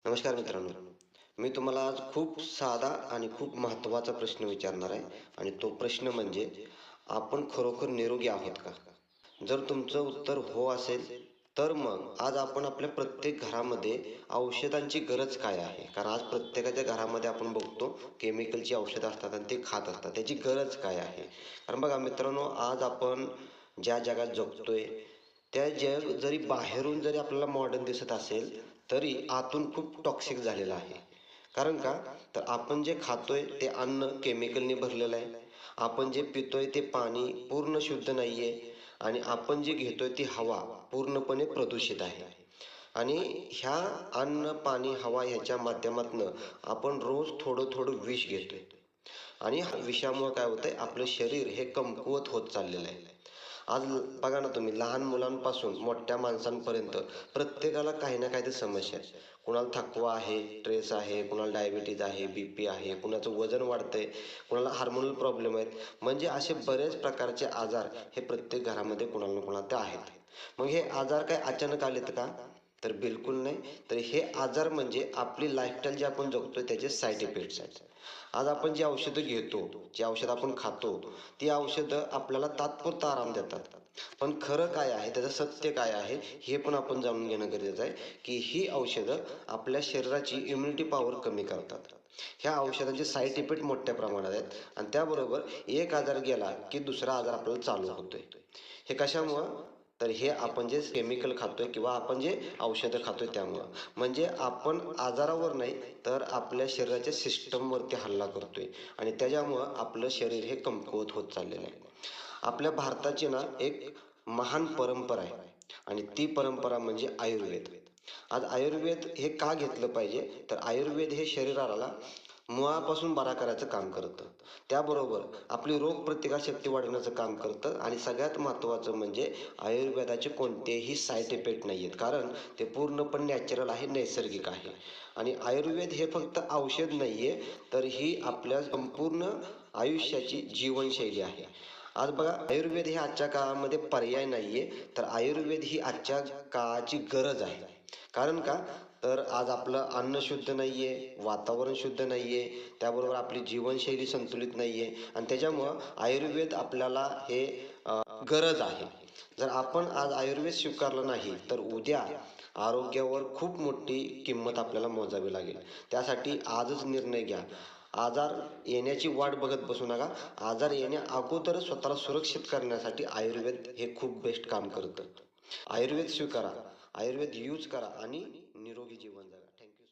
नमस्कार मित्रांनो. मी तुम्हाला आज खूप साधा आणि खूप महत्त्वाचा प्रश्न विचारणार आहे आणि तो प्रश्न म्हणजे आपण खरोखर निरोगी आहोत का? जर तुमचं उत्तर हो असेल, तर मग आज आपण आपल्या प्रत्येक घरामध्ये औषधांची गरज काय आहे? कारण आज प्रत्येकाच्या घरामध्ये आपण बघतो केमिकलची औषधं असतात आणि ते खात असतात. त्याची गरज काय आहे? कारण बघा मित्रांनो, आज आपण ज्या जगात जगतोय, त्या जग जरी बाहेरून जरी आपल्याला मॉडर्न दिसत असेल, तरी आतून खूप टॉक्सिक झालेलं आहे. कारण का? तर आपण जे खातोय ते अन्न केमिकलने भरलेलं आहे. आपण जे पितोय ते पाणी पूर्ण शुद्ध नाहीये आणि आपण जे घेतोय ती हवा पूर्णपणे प्रदूषित आहे. आणि ह्या अन्न, पाणी, हवा ह्याच्या माध्यमातनं आपण रोज थोडं थोडं विष घेतोय. आणि विषामुळे काय होतंय, आपलं शरीर हे कमकुवत होत चाललेलं आहे. आज बघा ना तुम्ही, लहान मुलांपासून मोठ्या माणसांपर्यंत प्रत्येकाला काही ना काही समस्या आहे. कुणाला थकवा आहे, स्ट्रेस आहे, कुणाला डायबिटीज आहे, बीपी आहे, कुणाचं वजन वाढतंय, कुणाला हार्मोनल प्रॉब्लेम आहेत. म्हणजे असे बरेच प्रकारचे आजार हे प्रत्येक घरामध्ये कुणाला ना कुणाला ते आहेत. मग हे आजार काय अचानक आलेत का? तर बिलकुल नाही. तर हे आजार म्हणजे आपली लाईफस्टाईल जी आपण जगतोय त्याचे साईड इफेक्ट्स आहेत. आज आपण जी औषधं घेतो, जी औषधं आपण खातो, ती औषधं आपल्याला तात्पुरता आराम देतात. पण खरं काय आहे, त्याचं सत्य काय आहे, हे पण आपण जाणून घेणं गरजेचं आहे, की ही औषधं आपल्या शरीराची इम्युनिटी पॉवर कमी करतात. ह्या औषधांचे साईड इफेक्ट मोठ्या प्रमाणात आहेत आणि त्याबरोबर एक आजार गेला, की दुसरा आजार आपल्याला चालू होतोय. हे कशामुळं? तर हे आपण जे केमिकल खातोय किंवा आपण जे औषधं खातोय त्यामुळं. म्हणजे आपण आजारावर नाही, तर आपल्या शरीराच्या सिस्टमवरती हल्ला करतोय आणि त्याच्यामुळं आपलं शरीर हे कमकुवत होत चाललेलं आहे. आपल्या भारताची ना एक महान परंपरा आहे आणि ती परंपरा म्हणजे आयुर्वेद. आज आयुर्वेद हे का घेतलं पाहिजे? तर आयुर्वेद हे शरीराला मुळापासून बरा करायचं काम करतं. त्याबरोबर आपली रोगप्रतिकारशक्ती वाढवण्याचं काम करतं आणि सगळ्यात महत्त्वाचं म्हणजे आयुर्वेदाचे कोणतेही साईड इफेक्ट नाही आहेत. कारण ते पूर्णपणे नॅचरल आहे, नैसर्गिक आहे. आणि आयुर्वेद हे फक्त औषध नाही आहे, तर ही आपल्या संपूर्ण आयुष्याची जीवनशैली आहे. आज बघा, आयुर्वेद हे आजच्या काळामध्ये पर्याय नाही आहे, तर आयुर्वेद ही आजच्या काळाची गरज आहे. कारण का? तर आज आपलं अन्न शुद्ध नाही आहे, वातावरण शुद्ध नाही आहे, त्याबरोबर आपली जीवनशैली संतुलित नाही आहे आणि त्याच्यामुळं आयुर्वेद आपल्याला हे गरज आहे. जर आपण आज आयुर्वेद स्वीकारलं नाही, तर उद्या आरोग्यावर खूप मोठी किंमत आपल्याला मोजावी लागेल. त्यासाठी आजच निर्णय घ्या. आजार येण्याची वाट बघत बसू नका. आजार येण्या अगोदरच स्वतःला सुरक्षित करण्यासाठी आयुर्वेद हे खूप बेस्ट काम करतं. आयुर्वेद स्वीकारा, आयुर्वेद यूज करा आणि निरोगी जीवन